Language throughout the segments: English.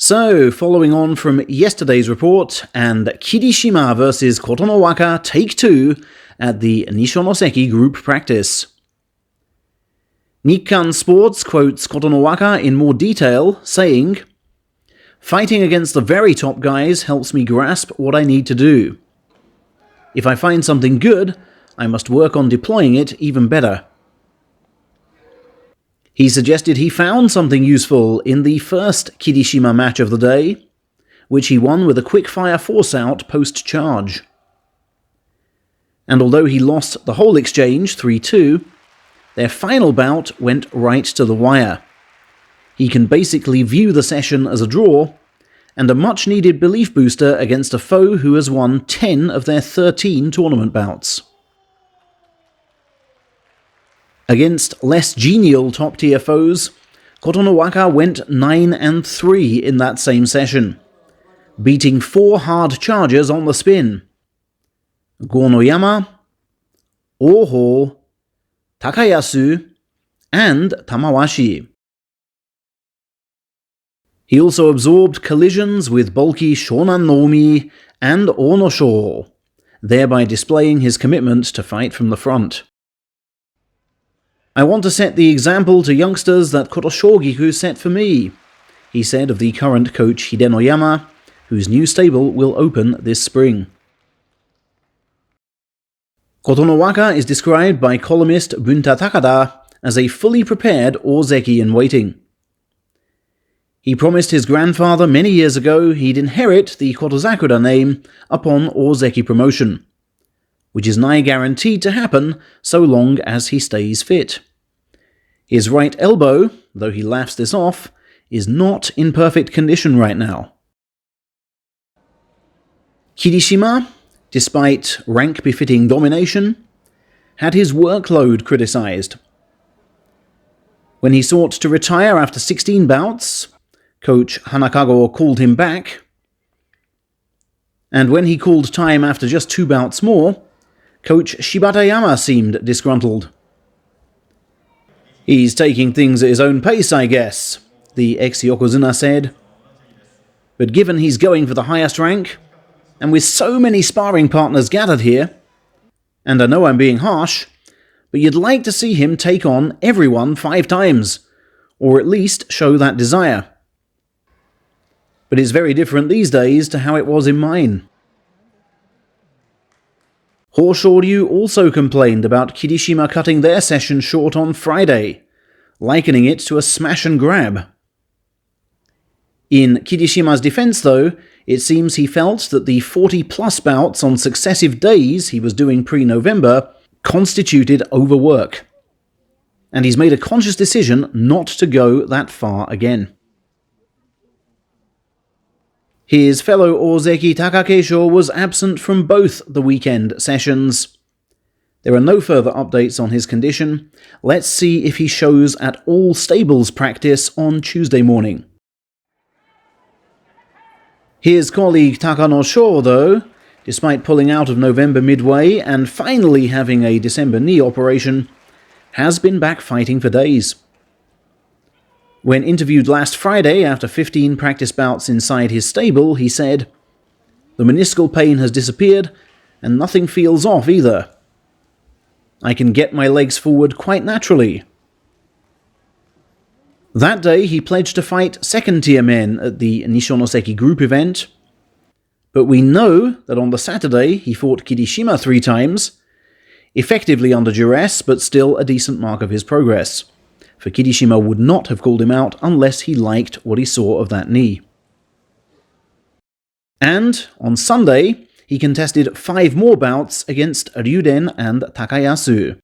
So, following on from yesterday's report, and Kirishima versus Kotonowaka Take 2 at the Nishonoseki group practice. Nikkan Sports quotes Kotonowaka in more detail, saying, "Fighting against the very top guys helps me grasp what I need to do. If I find something good, I must work on deploying it even better." He suggested he found something useful in the first Kirishima match of the day, which he won with a quick-fire force-out post-charge. And although he lost the whole exchange 3-2, their final bout went right to the wire. He can basically view the session as a draw, and a much-needed belief booster against a foe who has won 10 of their 13 tournament bouts. Against less genial top-tier foes, Kotonowaka went 9-3 in that same session, beating 4 hard chargers on the spin: Asanoyama, Oho, Takayasu, and Tamawashi. He also absorbed collisions with bulky Shonan Nomi and Onosho, thereby displaying his commitment to fight from the front. "I want to set the example to youngsters that Kotoshogiku set for me," he said of the current coach Hidenoyama, whose new stable will open this spring. Kotonowaka is described by columnist Bunta Takada as a fully prepared Ozeki-in-waiting. He promised his grandfather many years ago he'd inherit the Kotozakura name upon Ozeki promotion, which is nigh guaranteed to happen so long as he stays fit. His right elbow, though he laughs this off, is not in perfect condition right now. Kirishima, despite rank-befitting domination, had his workload criticized. When he sought to retire after 16 bouts, Coach Hanakago called him back, and when he called time after just 2 bouts more, Coach Shibatayama seemed disgruntled. "He's taking things at his own pace, I guess," the ex-Yokozuna said. "But given he's going for the highest rank, and with so many sparring partners gathered here, and I know I'm being harsh, but you'd like to see him take on everyone 5 times, or at least show that desire. But it's very different these days to how it was in mine." Hoshoryu also complained about Kirishima cutting their session short on Friday, likening it to a smash and grab. In Kirishima's defense, though, it seems he felt that the 40-plus bouts on successive days he was doing pre-November constituted overwork, and he's made a conscious decision not to go that far again. His fellow Ozeki Takakeisho was absent from both the weekend sessions. There are no further updates on his condition. Let's see if he shows at all stables practice on Tuesday morning. His colleague Takanosho, though, despite pulling out of November midway and finally having a December knee operation, has been back fighting for days. When interviewed last Friday after 15 practice bouts inside his stable, he said, "The meniscal pain has disappeared, and nothing feels off either. I can get my legs forward quite naturally." That day, he pledged to fight second-tier men at the Nishonoseki group event, but we know that on the Saturday he fought Kirishima 3 times, effectively under duress, but still a decent mark of his progress, for Kirishima would not have called him out unless he liked what he saw of that knee. And on Sunday, he contested 5 more bouts against Ryuden and Takayasu.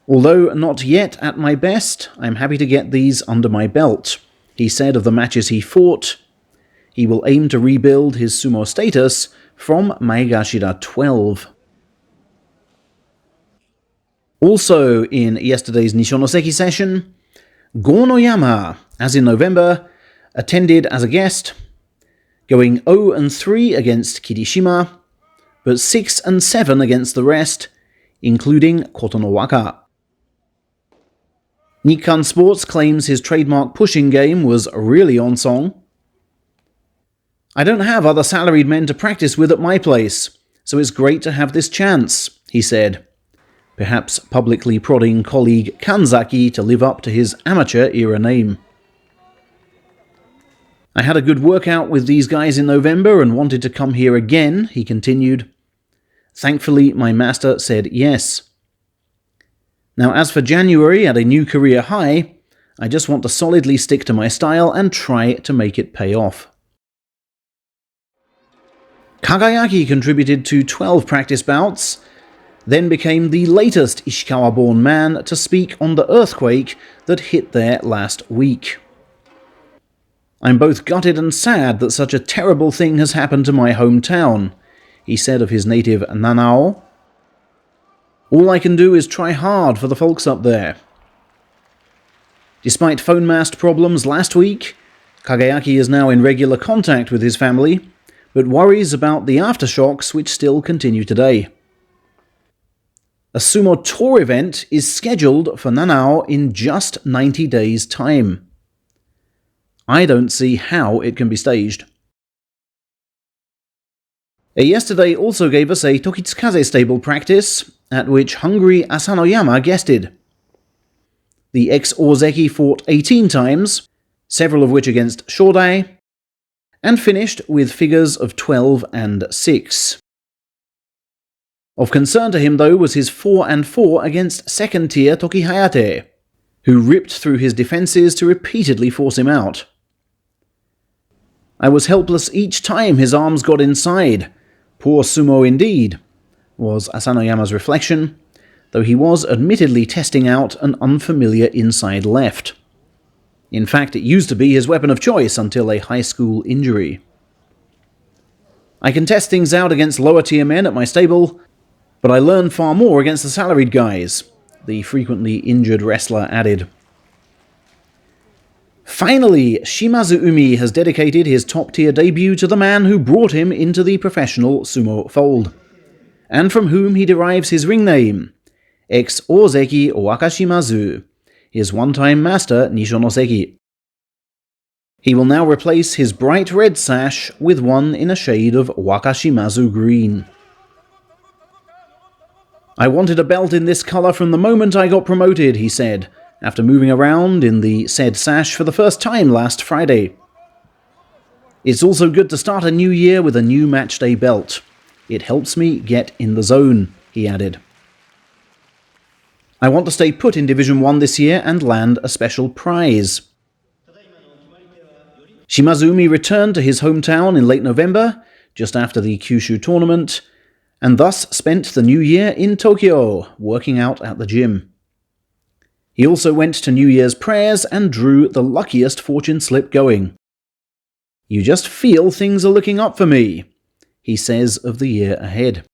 "Although not yet at my best, I'm happy to get these under my belt," he said of the matches he fought. He will aim to rebuild his sumo status from Maegashira 12. Also in yesterday's Nishonoseki session, Asanoyama, as in November, attended as a guest, going 0-3 against Kirishima, but 6-7 against the rest, including Kotonowaka. Nikkan Sports claims his trademark pushing game was really on song. I don't have other salaried men to practice with at my place, so it's great to have this chance, he said, perhaps publicly prodding colleague Kanzaki to live up to his amateur-era name. I had a good workout with these guys in November and wanted to come here again, he continued. Thankfully, my master said yes. Now, as for January at a new career high, I just want to solidly stick to my style and try to make it pay off. Kagayaki contributed to 12 practice bouts, then became the latest Ishikawa-born man to speak on the earthquake that hit there last week. I'm both gutted and sad that such a terrible thing has happened to my hometown, he said of his native Nanao. All I can do is try hard for the folks up there. Despite phone mast problems last week, Kagayaki is now in regular contact with his family, but worries about the aftershocks which still continue today. A sumo tour event is scheduled for Nanao in just 90 days' time. I don't see how it can be staged. Yesterday also gave us a Tokitsukaze stable practice, at which hungry Asanoyama guested. The ex-Ozeki fought 18 times, several of which against Shodai, and finished with figures of 12 and 6. Of concern to him, though, was his 4-4 against second-tier Tokihayate, who ripped through his defences to repeatedly force him out. I was helpless each time his arms got inside. Poor sumo indeed, was Asanoyama's reflection, though he was admittedly testing out an unfamiliar inside left. In fact, it used to be his weapon of choice until a high school injury. I can test things out against lower-tier men at my stable, but I learn far more against the salaried guys, the frequently injured wrestler added. Finally, Shimazuumi has dedicated his top-tier debut to the man who brought him into the professional sumo fold, and from whom he derives his ring name, ex-Ozeki Wakashimazu, his one-time master Nishonoseki. He will now replace his bright red sash with one in a shade of Wakashimazu green. I wanted a belt in this color from the moment I got promoted, he said, after moving around in the said sash for the first time last Friday. It's also good to start a new year with a new matchday belt. It helps me get in the zone, he added. I want to stay put in Division 1 this year and land a special prize. Shimazuumi returned to his hometown in late November, just after the Kyushu tournament, and thus spent the new year in Tokyo, working out at the gym. He also went to New Year's prayers and drew the luckiest fortune slip going. You just feel things are looking up for me, he says of the year ahead.